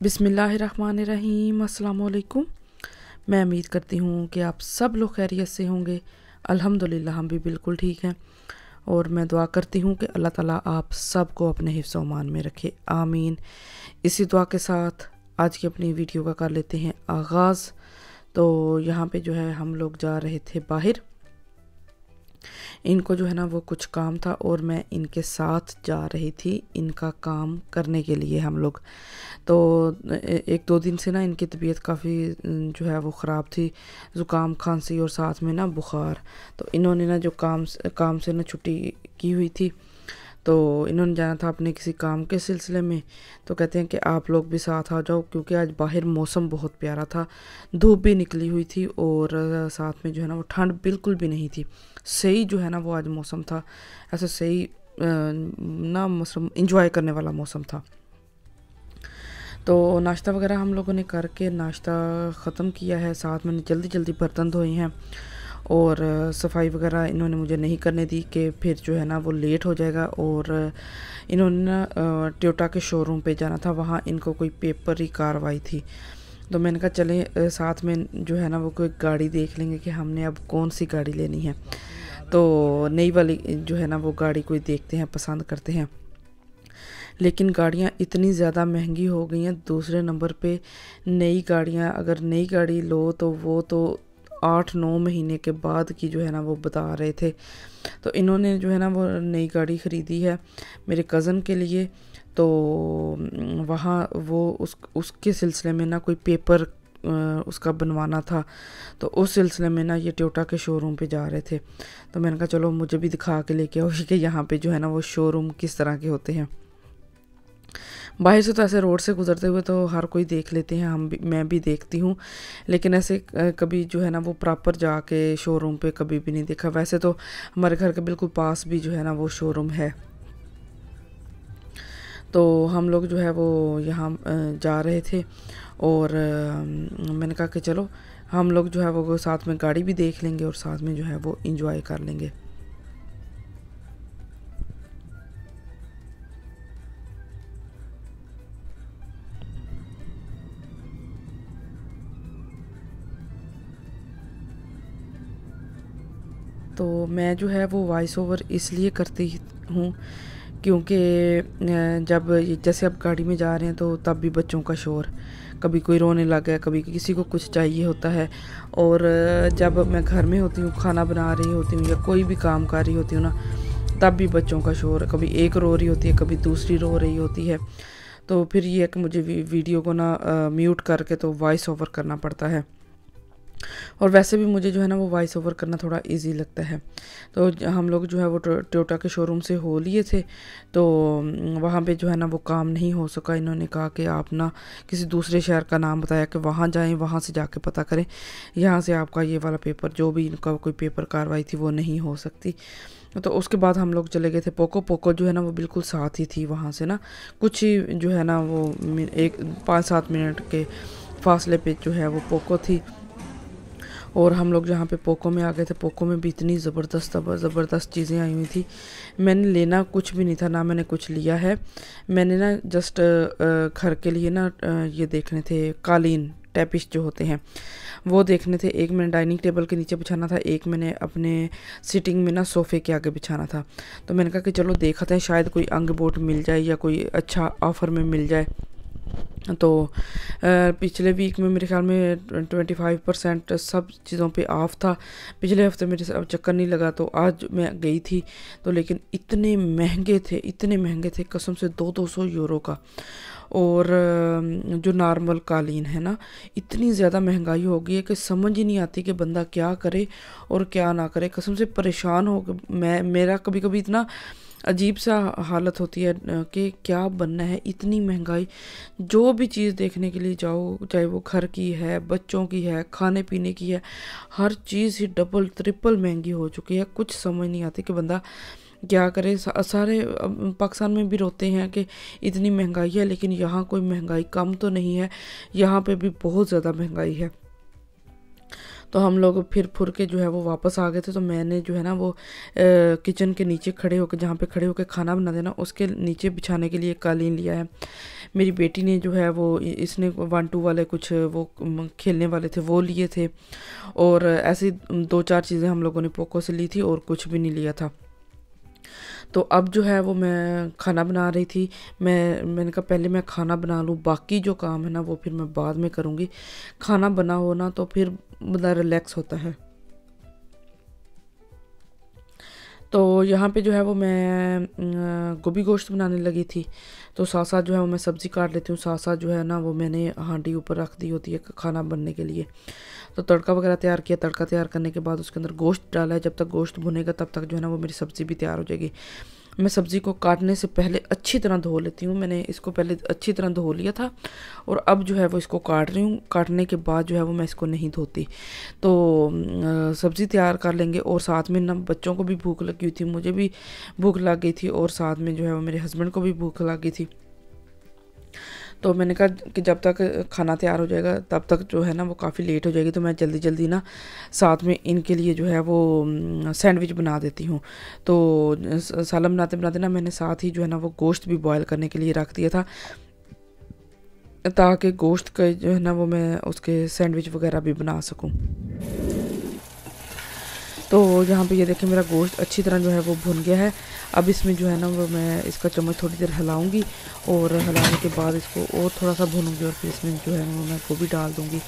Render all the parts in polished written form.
बिस्मिल्लाहिर्रहमानिर्रहीम, अस्सलाम वालेकुम। मैं उम्मीद करती हूँ कि आप सब लोग खैरियत से होंगे। अल्हम्दुलिल्लाह हम भी बिल्कुल ठीक हैं और मैं दुआ करती हूँ कि अल्लाह ताला आप सबको अपने हिफ्ज़ व अमान में रखे, आमीन। इसी दुआ के साथ आज की अपनी वीडियो का कर लेते हैं आगाज़। तो यहाँ पे जो है हम लोग जा रहे थे बाहर, इनको जो है ना वो कुछ काम था और मैं इनके साथ जा रही थी इनका काम करने के लिए। हम लोग तो एक दो दिन से ना इनकी तबीयत काफ़ी जो है वो ख़राब थी, ज़ुकाम खांसी और साथ में ना बुखार। तो इन्होंने ना जो काम से ना छुट्टी की हुई थी, तो इन्होंने जाना था अपने किसी काम के सिलसिले में। तो कहते हैं कि आप लोग भी साथ आ जाओ, क्योंकि आज बाहर मौसम बहुत प्यारा था, धूप भी निकली हुई थी और साथ में जो है ना वो ठंड बिल्कुल भी नहीं थी। सही जो है ना वो आज मौसम था, ऐसा सही ना मौसम इंजॉय करने वाला मौसम था। तो नाश्ता वगैरह हम लोगों ने करके नाश्ता ख़त्म किया है, साथ में जल्दी जल्दी बर्तन धोए हैं और सफाई वगैरह इन्होंने मुझे नहीं करने दी कि फिर जो है ना वो लेट हो जाएगा। और इन्होंने ना टोयोटा के शोरूम पे जाना था, वहाँ इनको कोई पेपर की कार्रवाई थी। तो मैंने कहा चलें साथ में जो है ना वो कोई गाड़ी देख लेंगे कि हमने अब कौन सी गाड़ी लेनी है। तो नई वाली जो है ना वो गाड़ी कोई देखते हैं, पसंद करते हैं। लेकिन गाड़ियाँ इतनी ज़्यादा महंगी हो गई हैं। दूसरे नंबर पे नई गाड़ियाँ, अगर नई गाड़ी लो तो वो तो 8-9 महीने के बाद की जो है ना वो बता रहे थे। तो इन्होंने जो है ना वो नई गाड़ी ख़रीदी है मेरे कज़न के लिए। तो वहाँ वो उसके सिलसिले में ना कोई पेपर उसका बनवाना था, तो उस सिलसिले में ना ये टोयोटा के शोरूम पे जा रहे थे। तो मैंने कहा चलो मुझे भी दिखा के लेके आओ कि यहाँ पे जो है ना वो शोरूम किस तरह के होते हैं। बाहर से तो ऐसे रोड से गुजरते हुए तो हर कोई देख लेते हैं, मैं भी देखती हूँ, लेकिन ऐसे कभी जो है ना वो प्रॉपर जाके शोरूम पे कभी भी नहीं देखा। वैसे तो हमारे घर के बिल्कुल पास भी जो है ना वो शोरूम है। तो हम लोग जो है वो यहाँ जा रहे थे और मैंने कहा कि चलो हम लोग जो है वो साथ में गाड़ी भी देख लेंगे और साथ में जो है वो इंजॉय कर लेंगे। तो मैं जो है वो वॉइस ओवर इसलिए करती हूँ क्योंकि जब जैसे आप गाड़ी में जा रहे हैं तो तब भी बच्चों का शोर, कभी कोई रोने लग गया, कभी किसी को कुछ चाहिए होता है। और जब मैं घर में होती हूँ, खाना बना रही होती हूँ या कोई भी काम कर रही होती हूँ ना, तब भी बच्चों का शोर, कभी एक रो रही होती है, कभी दूसरी रो रही होती है। तो फिर ये है कि मुझे वीडियो को ना म्यूट करके तो वॉइस ओवर करना पड़ता है। और वैसे भी मुझे जो है ना वो वॉइस ओवर करना थोड़ा इजी लगता है। तो हम लोग जो है वो टोयोटा के शोरूम से हो लिए थे, तो वहाँ पे जो है ना वो काम नहीं हो सका। इन्होंने कहा कि आप ना किसी दूसरे शहर का नाम बताया कि वहाँ जाएं, वहाँ से जाके पता करें, यहाँ से आपका ये वाला पेपर जो भी इनका कोई पेपर कार्रवाई थी वो नहीं हो सकती। तो उसके बाद हम लोग चले गए थे पोको जो है ना वो बिल्कुल साथ ही थी, वहाँ से ना कुछ ही जो है ना वो 5-7 मिनट के फासले पे जो है वो पोको थी। और हम लोग जहाँ पे पोको में आ गए थे, पोको में भी इतनी ज़बरदस्त चीज़ें आई हुई थी। मैंने लेना कुछ भी नहीं था, ना मैंने कुछ लिया है। मैंने ना जस्ट घर के लिए ना ये देखने थे, कालीन टैपिश जो होते हैं वो देखने थे। एक मैंने डाइनिंग टेबल के नीचे बिछाना था, एक मैंने अपने सिटिंग में ना सोफ़े के आगे बिछाना था। तो मैंने कहा कि चलो देखते हैं, शायद कोई अंग बोट मिल जाए या कोई अच्छा ऑफ़र में मिल जाए। तो पिछले वीक में मेरे ख्याल में 25% सब चीज़ों पे ऑफ था। पिछले हफ्ते मेरे अब चक्कर नहीं लगा, तो आज मैं गई थी तो लेकिन इतने महंगे थे कसम से 200 यूरो का। और जो नॉर्मल कालीन है ना, इतनी ज़्यादा महंगाई हो गई है कि समझ ही नहीं आती कि बंदा क्या करे और क्या ना करे। कसम से परेशान हो मेरा कभी कभी इतना अजीब सा हालत होती है कि क्या बनना है। इतनी महंगाई, जो भी चीज़ देखने के लिए जाओ, चाहे वो घर की है, बच्चों की है, खाने पीने की है, हर चीज़ ही डबल ट्रिपल महंगी हो चुकी है। कुछ समझ नहीं आती कि बंदा क्या करे। सारे पाकिस्तान में भी रोते हैं कि इतनी महंगाई है, लेकिन यहाँ कोई महंगाई कम तो नहीं है, यहाँ पे भी बहुत ज़्यादा महंगाई है। तो हम लोग फिर फुर के जो है वो वापस आ गए थे। तो मैंने जो है ना वो किचन के नीचे खड़े होकर, जहाँ पे खड़े होकर खाना बना देना, उसके नीचे बिछाने के लिए कालीन लिया है। मेरी बेटी ने जो है वो इसने 1-2 वाले कुछ वो खेलने वाले थे वो लिए थे, और ऐसी 2-4 चीज़ें हम लोगों ने पोको से ली थी और कुछ भी नहीं लिया था। तो अब जो है वो मैं खाना बना रही थी। मैंने कहा पहले मैं खाना बना लूँ, बाकी जो काम है ना वो फिर मैं बाद में करूँगी। खाना बना हो ना तो फिर बंदा रिलैक्स होता है। तो यहाँ पे जो है वो मैं गोभी गोश्त बनाने लगी थी। तो साथ साथ जो है वो मैं सब्ज़ी काट लेती हूँ, साथ साथ जो है ना वो मैंने हांडी ऊपर रख दी होती है खाना बनने के लिए। तो तड़का वगैरह तैयार किया, तड़का तैयार करने के बाद उसके अंदर गोश्त डाला है। जब तक गोश्त भुनेगा तब तक जो है ना वो मेरी सब्ज़ी भी तैयार हो जाएगी। मैं सब्ज़ी को काटने से पहले अच्छी तरह धो लेती हूँ। मैंने इसको पहले अच्छी तरह धो लिया था और अब जो है वो इसको काट रही हूँ। काटने के बाद जो है वो मैं इसको नहीं धोती। तो सब्ज़ी तैयार कर लेंगे, और साथ में ना बच्चों को भी भूख लगी हुई थी, मुझे भी भूख लग गई थी, और साथ में जो है वो मेरे हस्बैंड को भी भूख लग गई थी। तो मैंने कहा कि जब तक खाना तैयार हो जाएगा तब तक जो है ना वो काफ़ी लेट हो जाएगी, तो मैं जल्दी जल्दी ना साथ में इनके लिए जो है वो सैंडविच बना देती हूँ। तो सालन बनाते बनाते ना मैंने साथ ही जो है ना वो गोश्त भी बॉयल करने के लिए रख दिया था, ताकि गोश्त का जो है ना वो मैं उसके सैंडविच वगैरह भी बना सकूँ। तो यहाँ पे ये देखें मेरा गोश्त अच्छी तरह जो है वो भुन गया है। अब इसमें जो है ना वो मैं इसका चम्मच थोड़ी देर हिलाऊंगी, और हिलाने के बाद इसको और थोड़ा सा भूनूंगी, और फिर इसमें जो है वो मैं गोभी डाल दूँगी।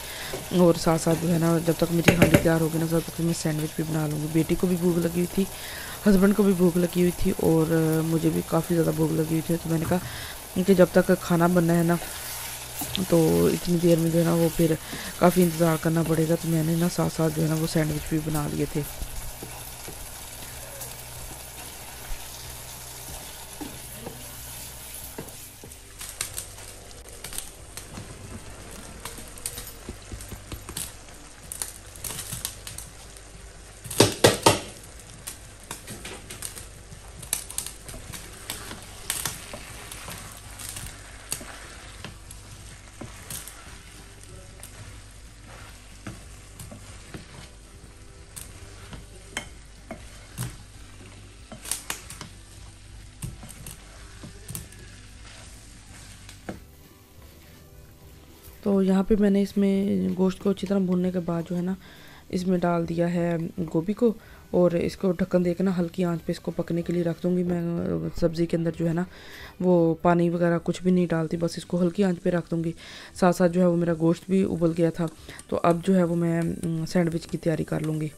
और साथ साथ जो है ना जब तक मेरी हांडी तैयार होगी ना तब तक मैं सैंडविच भी बना लूँगी। बेटी को भी भूख लगी हुई थी, हस्बैंड को भी भूख लगी हुई थी, और मुझे भी काफ़ी ज़्यादा भूख लगी हुई थी। तो मैंने कहा कि जब तक खाना बनना है ना तो इतनी देर में जो है ना वो फिर काफ़ी इंतज़ार करना पड़ेगा। तो मैंने ना साथ साथ जो है ना वो सैंडविच भी बना लिए थे। तो यहाँ पे मैंने इसमें गोश्त को अच्छी तरह भूनने के बाद जो है ना इसमें डाल दिया है गोभी को, और इसको ढक्कन देकर ना हल्की आंच पे इसको पकने के लिए रख दूँगी। मैं सब्ज़ी के अंदर जो है ना वो पानी वगैरह कुछ भी नहीं डालती, बस इसको हल्की आंच पे रख दूँगी। साथ साथ जो है वो मेरा गोश्त भी उबल गया था। तो अब जो है वो मैं सैंडविच की तैयारी कर लूँगी।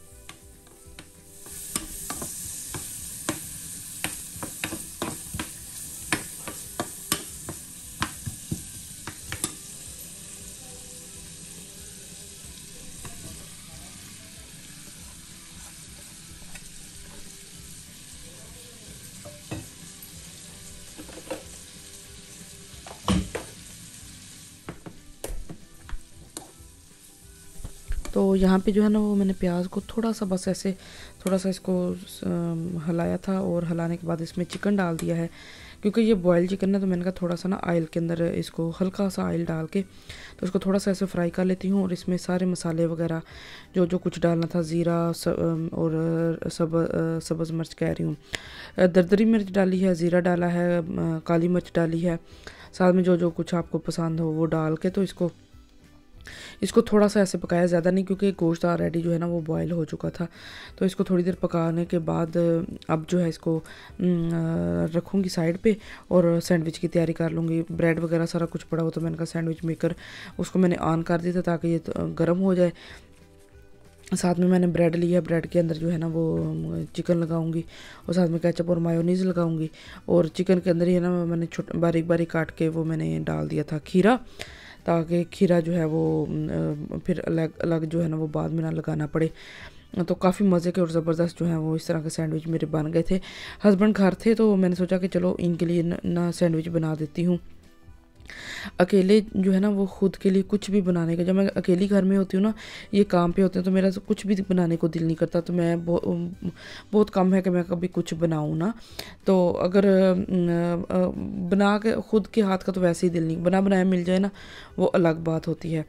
तो यहाँ पे जो है ना वो मैंने प्याज को थोड़ा सा बस ऐसे थोड़ा सा इसको हिलाया था, और हिलाने के बाद इसमें चिकन डाल दिया है। क्योंकि ये बॉयल चिकन है तो मैंने कहा थोड़ा सा ना ऑयल के अंदर इसको हल्का सा ऑयल डाल के तो इसको थोड़ा सा ऐसे फ्राई कर लेती हूँ। और इसमें सारे मसाले वगैरह जो जो कुछ डालना था, ज़ीरा और सब्ज़ मिर्च कह रही हूँ, दरदरी मिर्च डाली है, ज़ीरा डाला है, काली मिर्च डाली है, साथ में जो जो कुछ आपको पसंद हो वो डाल के तो इसको थोड़ा सा ऐसे पकाया, ज़्यादा नहीं, क्योंकि गोश्त ऑलरेडी जो है ना वो बॉयल हो चुका था। तो इसको थोड़ी देर पकाने के बाद अब जो है इसको रखूँगी साइड पे, और सैंडविच की तैयारी कर लूँगी। ब्रेड वगैरह सारा कुछ पड़ा हो तो मैंने कहा सैंडविच मेकर उसको मैंने ऑन कर दिया था ताकि ये गर्म हो जाए। साथ में मैंने ब्रेड लिया, ब्रेड के अंदर जो है ना वो चिकन लगाऊंगी, और साथ में केचप और मायोनीज़ लगाऊंगी। और चिकन के अंदर ही है ना मैंने छोटा बारीक बारीक काट के वो मैंने डाल दिया था खीरा, ताकि खीरा जो है वो फिर अलग अलग जो है ना वो बाद में ना लगाना पड़े। तो काफ़ी मज़े के और ज़बरदस्त जो है वो इस तरह के सैंडविच मेरे बन गए थे। हस्बैंड घर थे तो मैंने सोचा कि चलो इनके लिए ना सैंडविच बना देती हूँ। अकेले जो है ना वो खुद के लिए कुछ भी बनाने का, जब मैं अकेली घर में होती हूँ ना, ये काम पे होते हैं तो मेरा कुछ भी बनाने को दिल नहीं करता। तो मैं बहुत कम है कि मैं कभी कुछ बनाऊँ ना। तो अगर बना के खुद के हाथ का तो वैसे ही दिल नहीं, बना बनाया मिल जाए ना वो अलग बात होती है।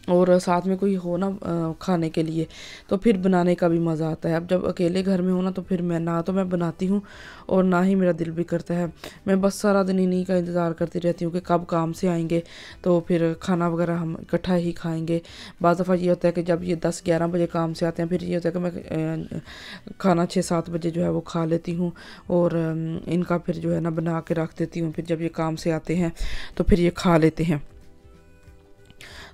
और साथ में कोई हो ना खाने के लिए, तो फिर बनाने का भी मज़ा आता है। अब जब अकेले घर में हो ना, तो फिर मैं बनाती हूँ और ना ही मेरा दिल भी करता है। मैं बस सारा दिन इन्हीं का इंतज़ार करती रहती हूँ कि कब काम से आएंगे तो फिर खाना वगैरह हम इकट्ठा ही खाएंगे। बाज़ दफ़ा ये होता है कि जब ये 10-11 बजे काम से आते हैं, फिर ये होता है कि मैं खाना 6-7 बजे जो है वो खा लेती हूँ और इनका फिर जो है ना बना के रख देती हूँ। फिर जब ये काम से आते हैं तो फिर ये खा लेते हैं।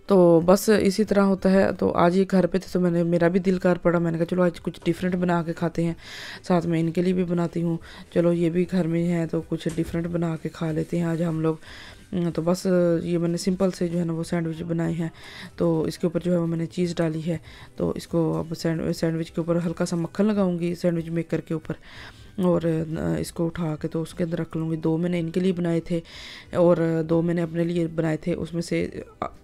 तो बस इसी तरह होता है। तो आज ये घर पे थे तो मेरा भी दिल कर पड़ा, मैंने कहा चलो आज कुछ डिफरेंट बना के खाते हैं, साथ में इनके लिए भी बनाती हूँ। चलो ये भी घर में है तो कुछ डिफरेंट बना के खा लेते हैं आज हम लोग। तो बस ये मैंने सिंपल से जो है ना वो सैंडविच बनाए हैं। तो इसके ऊपर जो है वो मैंने चीज़ डाली है। तो इसको अब सैंडविच के ऊपर हल्का सा मक्खन लगाऊंगी सैंडविच मेकर के ऊपर, और इसको उठा के तो उसके अंदर रख लूँगी। 2 मैंने इनके लिए बनाए थे और 2 मैंने अपने लिए बनाए थे। उसमें से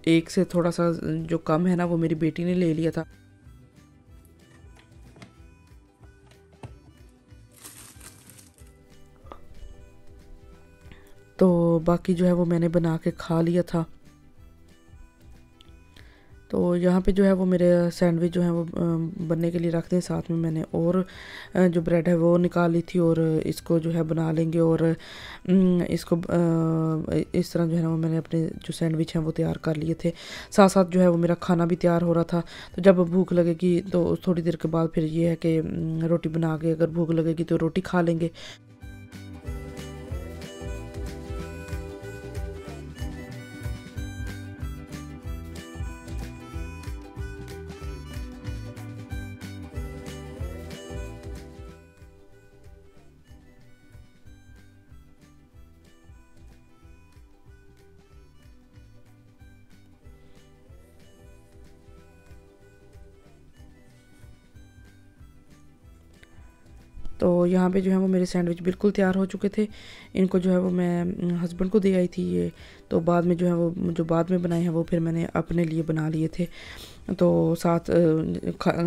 एक से थोड़ा सा जो कम है ना वो मेरी बेटी ने ले लिया था। तो बाकी जो है वो मैंने बना के खा लिया था। तो यहाँ पे जो है वो मेरे सैंडविच जो है वो बनने के लिए रखते हैं। साथ में मैंने और जो ब्रेड है वो निकाल ली थी और इसको जो है बना लेंगे। और इसको इस तरह जो है ना वो मैंने अपने जो सैंडविच हैं वो तैयार कर लिए थे। साथ साथ जो है वो मेरा खाना भी तैयार हो रहा था। तो जब भूख लगेगी तो थोड़ी देर के बाद फिर ये है कि रोटी बना के अगर भूख लगेगी तो रोटी खा लेंगे। तो यहाँ पे जो है वो मेरे सैंडविच बिल्कुल तैयार हो चुके थे। इनको जो है वो मैं हस्बैंड को दे आई थी ये। तो बाद में जो है वो जो बाद में बनाए हैं वो फिर मैंने अपने लिए बना लिए थे। तो साथ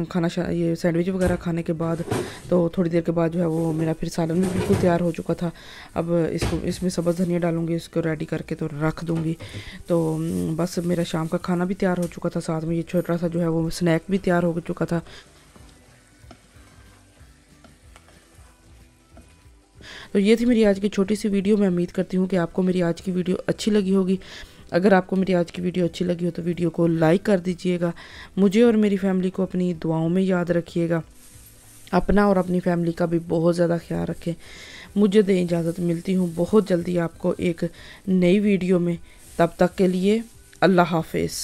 खाना ये सैंडविच वगैरह खाने के बाद तो थोड़ी देर के बाद जो है वो मेरा फिर सालन भी बिल्कुल तैयार हो चुका था। अब इसमें सब्ज़ धनिया डालूँगी, इसको रेडी करके तो रख दूँगी। तो बस मेरा शाम का खाना भी तैयार हो चुका था। साथ में ये छोटा सा जो है वो स्नैक भी तैयार हो चुका था। तो ये थी मेरी आज की छोटी सी वीडियो। मैं उम्मीद करती हूँ कि आपको मेरी आज की वीडियो अच्छी लगी होगी। अगर आपको मेरी आज की वीडियो अच्छी लगी हो तो वीडियो को लाइक कर दीजिएगा। मुझे और मेरी फैमिली को अपनी दुआओं में याद रखिएगा। अपना और अपनी फैमिली का भी बहुत ज़्यादा ख्याल रखें। मुझे दें इजाज़त, मिलती हूँ बहुत जल्दी आपको एक नई वीडियो में। तब तक के लिए अल्लाह हाफिज़।